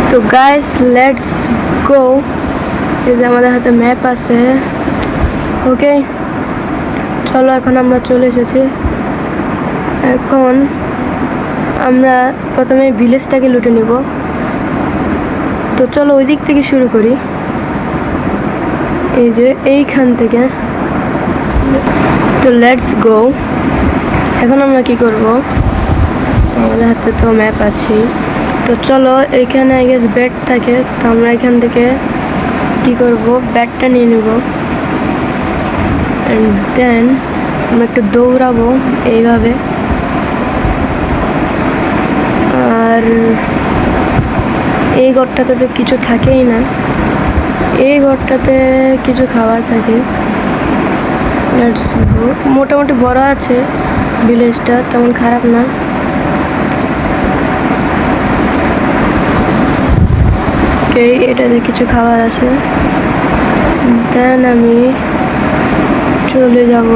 তো guys let's go. এই যে আমাদের হাতে ম্যাপ আছে। ওকে চলো, এখন আমরা চলে এসেছি। এখন আমরা প্রথমে ভিলেজটাকে লুটে নিব। তো চলো ওই দিক থেকে শুরু করি, এই যে এইখান থেকে। তো লেটস গো। এখন আমরা কি করব, আমাদের হাতে তো ম্যাপ আছে। তো চলো, এইখানে আই গেস ব্যাট থাকে। তো আমরা এখান থেকে কি করব, ব্যাটটা নিয়ে নেব অ্যান্ড দেন আমরা একটু দৌড়াবো এইভাবে। আর এই ঘরটাতে তো কিছু থাকেই না, এই ঘরটাতে কিছু খাবার থাকে। মোটামুটি বড় আছে ভিলেজটা, তেমন খারাপ না। এটাতে কিছু খাবার আছে। দেন আমি চলে যাব।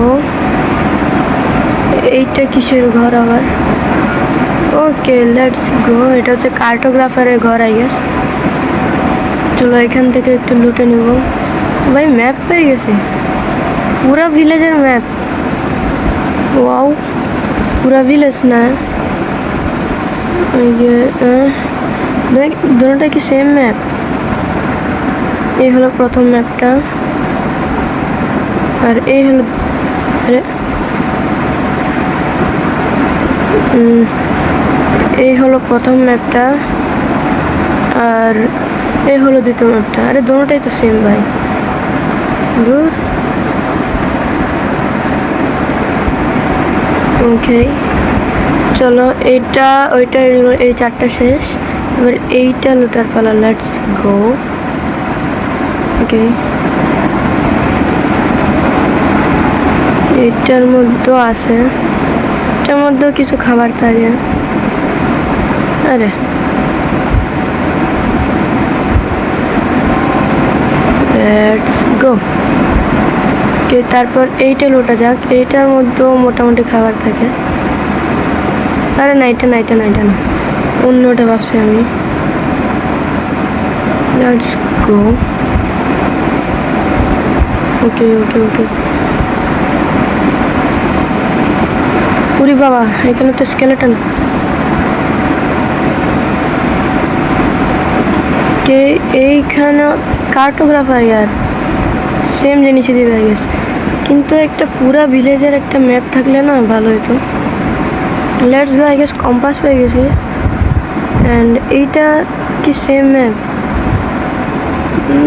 এইটা কিসের ঘর আবার? Okay let's go. এটা হচ্ছে কার্টোগ্রাফারের ঘর আই গেস। চলো এখান থেকে একটু লুটে নিব। ভাই ম্যাপ পেয়ে গেছি, পুরা ভিলেজের ম্যাপ। ওয়াও, পুরা ভিলেজ না, ওই যে দুটোটা কি সেম ম্যাপ? এই হলো প্রথম ম্যাপটা, আর এই হলো এই হলো প্রথম ম্যাপটা, আর এই হলো দ্বিতীয় ম্যাপটা। আরে দুটোটাই তো সেম ভাই। দূর। ওকে চলো, এইটা ওইটা এই চারটা শেষ, এবার এইটা লুটার পালা। Let's go. ওকে এইটার মধ্যেও আছে, এটার মধ্যেও কিছু খাবার থাকে। আরে লেটস গো। ওকে তারপর এইটা লুটা যাক, এইটার মধ্যেও মোটামুটি খাবার থাকে। আরে না, এটা না, এটা না, এটা না, অন্যটা ভাবছি আমি। Let's go. ওকে ওকে ওকে। উরি বাবা, এখানে তো স্কেলেটন। কে এইখানে কার্টোগ্রাফার, ইয়ার সেম জিনিসই দিবে আই গেস। কিন্তু একটা পুরা ভিলেজের একটা ম্যাপ থাকলে না ভালো হতো। Let's go. I guess compass পেয়ে গেছি। অ্যান্ড এইটা কি সেম ম্যাপ?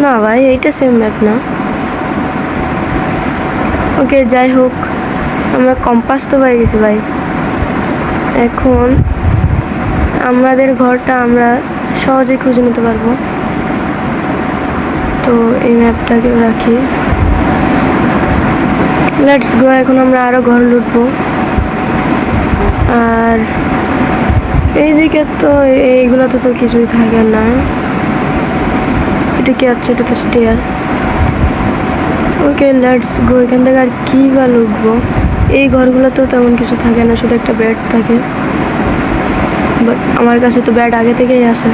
না ভাই, এইটা সেম ম্যাপ না। ওকে যাই হোক, আমরা কম্পাস তো পেয়ে গেছি ভাই। এখন আমাদের ঘরটা আমরা সহজে খুঁজে নিতে পারবো। তো এই ম্যাপটাকে রাখি। Let's go. এখন আমরা আরও ঘর লুটবো। আর এইদিকে তো এইগুলোতে তো কিছুই থাকে না। এটা কি আছে? এটা তো স্টেয়ার। Okay let's go. এখান থেকে আর কী বা লুটবো? এই ঘরগুলোতেও তেমন কিছু থাকে না, শুধু একটা বেড থাকে। বাট আমার কাছে তো বেড আগে থেকেই আছে।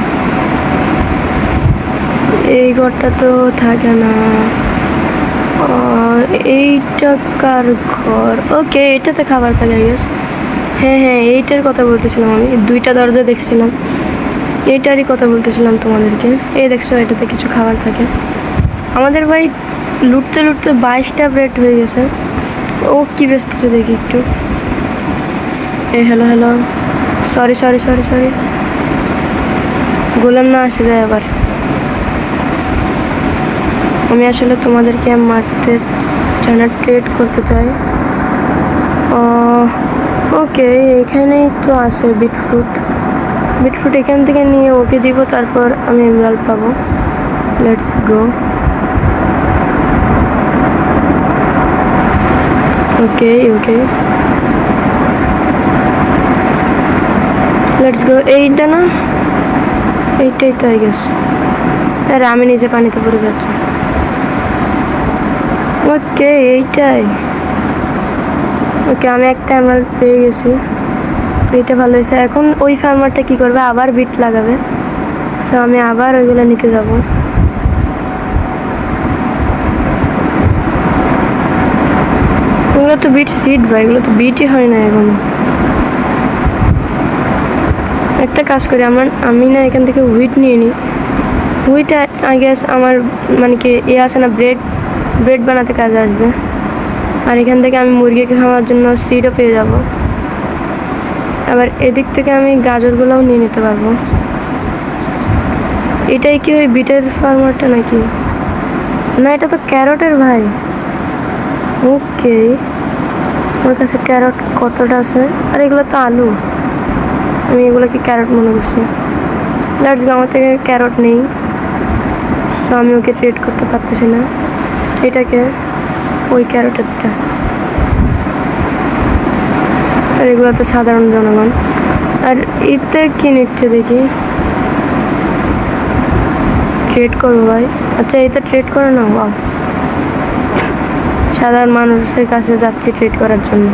এই ঘরটা তো থাকে না। এইটা কার ঘর? ওকে এটাতে খাবার থাকে আই গেস। হ্যাঁ হ্যাঁ, এইটার কথা বলতেছিলাম আমি। দুইটা দরজা দেখছিলাম, এইটারই কথা বলতেছিলাম তোমাদেরকে। এই দেখছো, এটাতে কিছু খাবার থাকে। আমাদের ভাই লুটতে লুটতে 22টা ব্রেড হয়ে গেছে। ও কি বেচতেছে দেখি একটু। এই hello hello, sorry sorry sorry sorry, গোলাম না আসে যায় আবার। আমি আসলে তোমাদেরকে মারতে চাই না, ট্রেড করতে চাই। ওকে এখানেই তো আছে বিটফ্রুট। বিটফ্রুট এখান থেকে নিয়ে ওকে দিব, তারপর আমি এমরাল্ড পাবো। Let's go. Okay okay let's go. এইটা না, এইটাই তো আই গেস। আরে আমি নিজে পানিতে পড়ে যাচ্ছি। ওকে এইটাই। ওকে আমি একটা এমরাল্ড পেয়ে গেছি, এইটা ভালো হয়েছে। এখন ওই ফার্মারটা কি করবে, আবার বিট লাগাবে। সো আমি আবার ওইগুলো নিতে যাব। এগুলো তো বিট সিড ভাই, এগুলো তো বিটই হয় না এখন। একটা কাজ করি, আমি না এখান থেকে হুইট নিয়ে নিই। হুইট আই গেস আমার মানে কি আছে না, ব্রেড বানাতে কাজে আসবে। আর এখান থেকে আমি মুরগিকে খাওয়ার জন্য সিডও পেয়ে যাব। আবার এদিক থেকে আমি গাজরগুলোও নিয়ে নিতে পারবো। এটাই কি ওই বিটের ফার্মারটা নাকি? না, এটা তো ক্যারটের ভাই। ওকে, আমার কাছে ক্যারট কতটা আছে? আর এগুলো তো আলু, আমি এগুলোকে ক্যারট মনে করছি। লেটস গো, আমার থেকে ক্যারট নেই, সো আমি ওকে ট্রেড করতে পারতেছি না। এটাকে ওই ক্যারটেরটা। আর এগুলো তো সাধারণ জনগণ। আর এতে কি নিচ্ছে দেখি, ট্রেড করবো ভাই। আচ্ছা, এটা ট্রেড করে না। ওয়াও, সাধারণ মানুষের কাছে যাচ্ছি ট্রেড করার জন্য।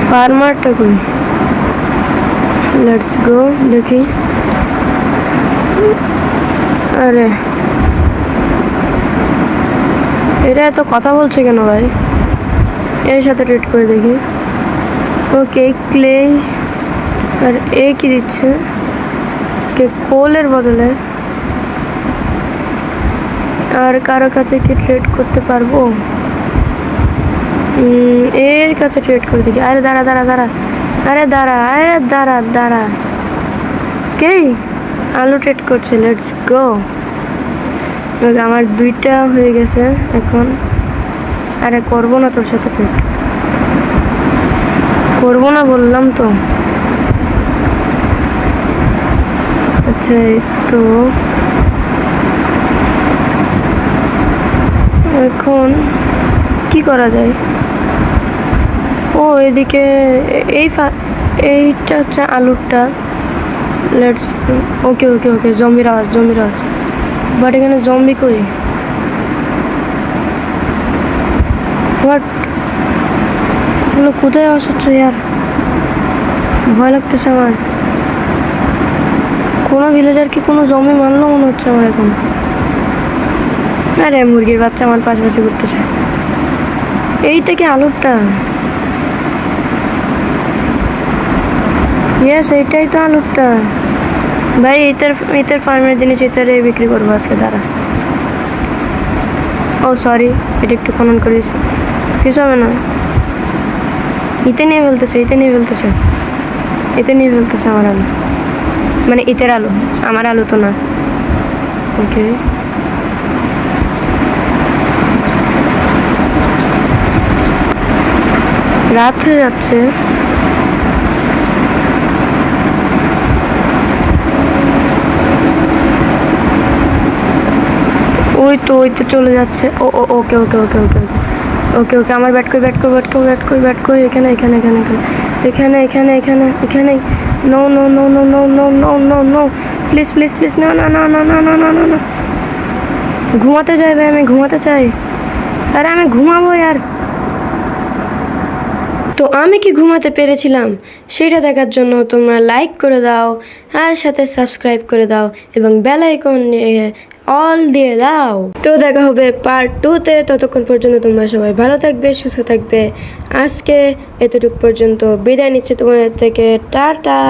ফার্মারটা কই? লেটস গো, দেখি। আরে এটা এত কথা বলছে কেন ভাই? এর সাথে ট্রেড করে দেখি। ওকে, ক্লে। আর এ কি দিচ্ছে? কে কোলের বদলে? আর কারো কাছে কি ট্রেড করতে পারবো? এর কাছে ট্রেড করে দেখি। আরে দাঁড়া দাঁড়া দাঁড়া, আরে দাঁড়া, আরে দাঁড়া দাঁড়া। কে আলু ট্রেড করছে? Let's go. আমার 2টা হয়ে গেছে এখন। আরে করবো না তোর সাথে ট্রেড, করবো না বললাম তো। আচ্ছা, তো এখন কি করা যায়? ও এদিকে এইটা হচ্ছে আলুরটা। লেটস ওকে ওকে ওকে, জম্বির আওয়াজ। বাট এখানে জম্বি কই? হোয়াট, এগুলো কোথায় আওয়াজ হচ্ছে ইয়ার? ভয় লাগতেছে আমার। কোনো ভিলেজার কি কোনো জম্বি মারলো মনে হচ্ছে আমার এখন। আরে মুরগির বাচ্চা আমার পাশাপাশি ঘুরতেছে। এইটা কি আলুরটা? ইয়েস, এইটাই তো আলুরটা ভাই। ইতার ফার্মের জিনিস ইতারে বিক্রি করবো আজকে। দাঁড়া, ও সরি, এটা একটু খনন করেছি, কিছু হবে না। এতে নিয়ে ফেলতেছে আমার আলু, মানে ইতের আলু, আমার আলু তো না। ওকে, রাত হয়ে যাচ্ছে। ওই তো চলে যাচ্ছে। ও ওকে ওকে ওকে ওকে ওকে ওকে ওকে, আমার ব্যাট কই এখানে no no no no no no no no no, please না না না না না না না না না, ঘুমাতে যাই ভাই, আমি ঘুমাতে চাই। আরে আমি ঘুমাবো यार। তো আমি কি ঘুমাতে পেরেছিলাম সেটা দেখার জন্য তোমরা লাইক করে দাও, আর সাথে সাবস্ক্রাইব করে দাও, এবং বেল আইকন অল দিয়ে দাও। তো দেখা হবে পার্ট 2-তে। ততক্ষণ পর্যন্ত তোমরা সবাই ভালো থাকবে, সুস্থ থাকবে। আজকে এতটুকু পর্যন্ত বিদায় নিচ্ছে তোমাদের থেকে। টাটা।